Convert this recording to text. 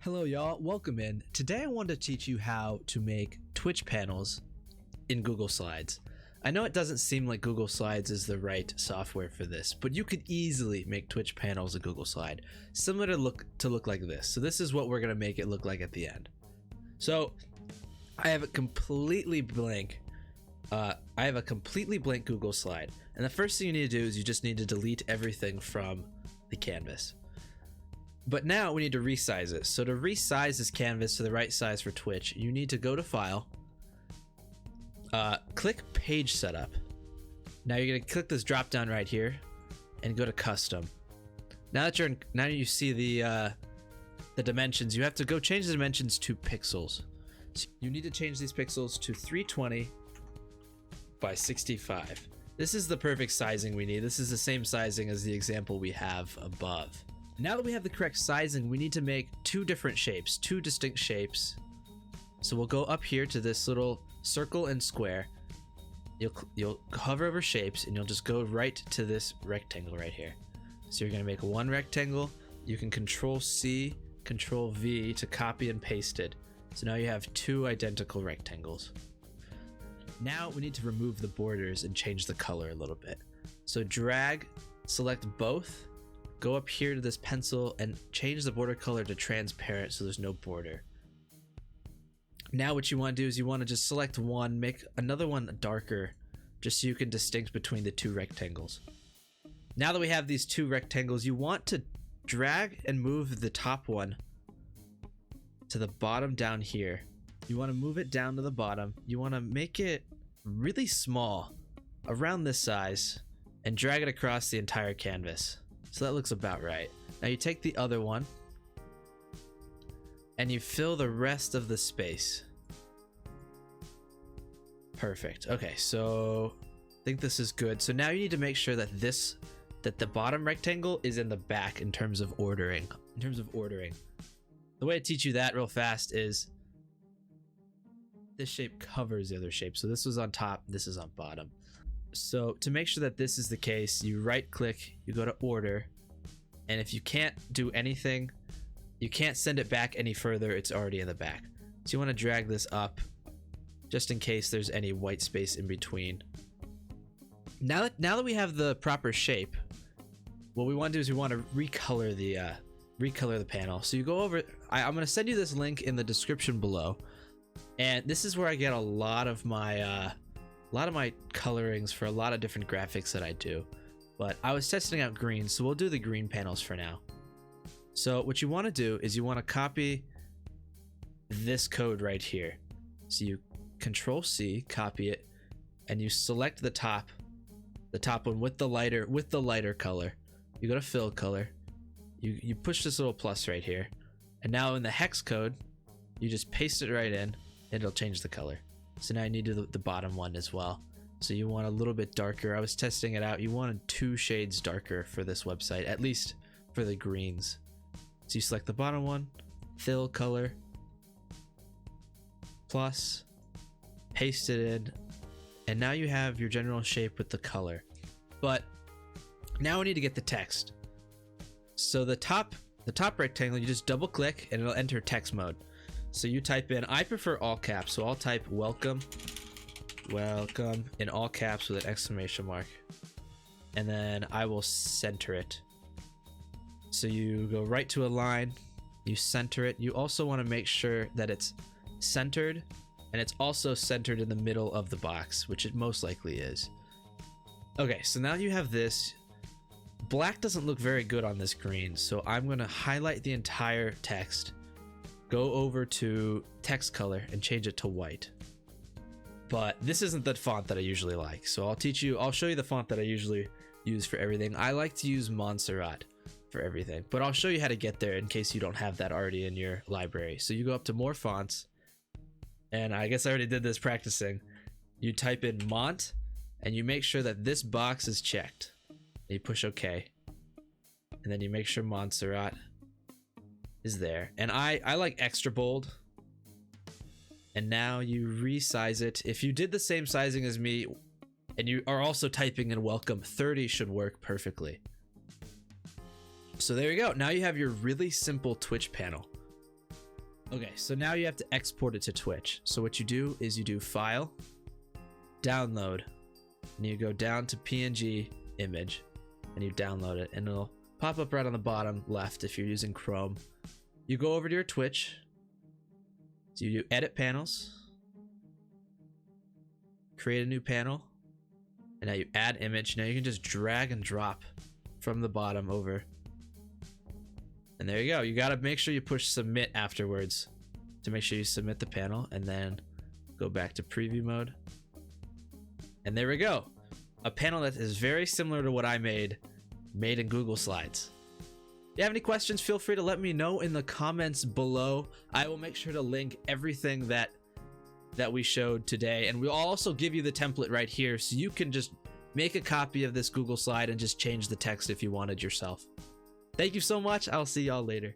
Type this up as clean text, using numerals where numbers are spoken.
Hello y'all, welcome in. Today I want to teach you how to make Twitch panels in Google Slides. I know it doesn't seem like Google Slides is the right software for this, but you could easily make Twitch panels in Google Slide, similar to look like this. So this is what we're gonna make it look like at the end. So I have a completely blank Google Slide, and the first thing you need to do is you just need to delete everything from the canvas. But now we need to resize it. So to resize this canvas to the right size for Twitch, you need to go to File, click Page Setup. Now you're gonna click this drop down right here and go to Custom. Now you see the dimensions, you have to go change the dimensions to pixels. So you need to change these pixels to 320 by 65. This is the perfect sizing we need. This is the same sizing as the example we have above. Now that we have the correct sizing, we need to make two distinct shapes. So we'll go up here to this little circle and square. You'll hover over shapes and you'll just go right to this rectangle right here. So you're gonna make one rectangle. You can Control C, Control V to copy and paste it. So now you have two identical rectangles. Now we need to remove the borders and change the color a little bit. So drag, select both, go up here to this pencil and change the border color to transparent so there's no border. Now what you want to do is you want to just select one, make another one darker, just so you can distinguish between the two rectangles. Now that we have these two rectangles, you want to drag and move the top one to the bottom down here. You want to move it down to the bottom. You want to make it really small, around this size, and drag it across the entire canvas. So that looks about right. Now you take the other one and you fill the rest of the space. Perfect. Okay, so I think this is good. So now you need to make sure that the bottom rectangle is in the back in terms of ordering. The way I teach you that real fast is this shape covers the other shape. So this was on top, this is on bottom. So to make sure that this is the case, you right click, you go to order, and if you can't do anything, you can't send it back any further, it's already in the back. So you want to drag this up just in case there's any white space in between. Now that we have the proper shape, what we want to do is we want to recolor the panel. So you go over, I'm going to send you this link in the description below, and this is where I get a lot of my colorings for a lot of different graphics that I do. But I was testing out green, so we'll do the green panels for now. So what you want to do is you want to copy this code right here. So you Control C, copy it, and you select the top one with the lighter color. You go to fill color. You push this little plus right here, and now in the hex code, you just paste it right in, and it'll change the color. So now you need to do the bottom one as well. So you want a little bit darker. I was testing it out. You wanted 2 shades darker for this website, at least for the greens. So you select the bottom one, fill color, plus, paste it in, and now you have your general shape with the color. But now we need to get the text. So the top rectangle, you just double click and it'll enter text mode. So you type in, I prefer all caps, so I'll type welcome in all caps with an exclamation mark, and then I will center it. So you go right to a line, you center it. You also want to make sure that it's centered, and it's also centered in the middle of the box, which it most likely is. Okay, so now you have this. Black doesn't look very good on this green, so I'm going to highlight the entire text, go over to text color and change it to white. But this isn't the font that I usually like, so I'll show you the font that I usually use for everything. I like to use Montserrat for everything, but I'll show you how to get there in case you don't have that already in your library. So you go up to more fonts, and I guess I already did this practicing. You type in Mont, and you make sure that this box is checked. You push OK, and then you make sure Montserrat is there. And I like extra bold. And now you resize it. If you did the same sizing as me and you are also typing in welcome, 30 should work perfectly. So there you go. Now you have your really simple Twitch panel. Okay, so now you have to export it to Twitch. So what you do is you do File, Download, and you go down to PNG image, and you download it, and it'll pop up right on the bottom left if you're using Chrome. You go over to your Twitch, so you do Edit Panels, create a new panel, and now you add image. Now you can just drag and drop from the bottom over. And there you go. You got to make sure you push submit afterwards to make sure you submit the panel, and then go back to preview mode. And there we go. A panel that is very similar to what I made in Google Slides. If you have any questions, feel free to let me know in the comments below. I will make sure to link everything that we showed today, and we'll also give you the template right here so you can just make a copy of this Google slide and just change the text if you wanted yourself. Thank you so much. I'll see y'all later.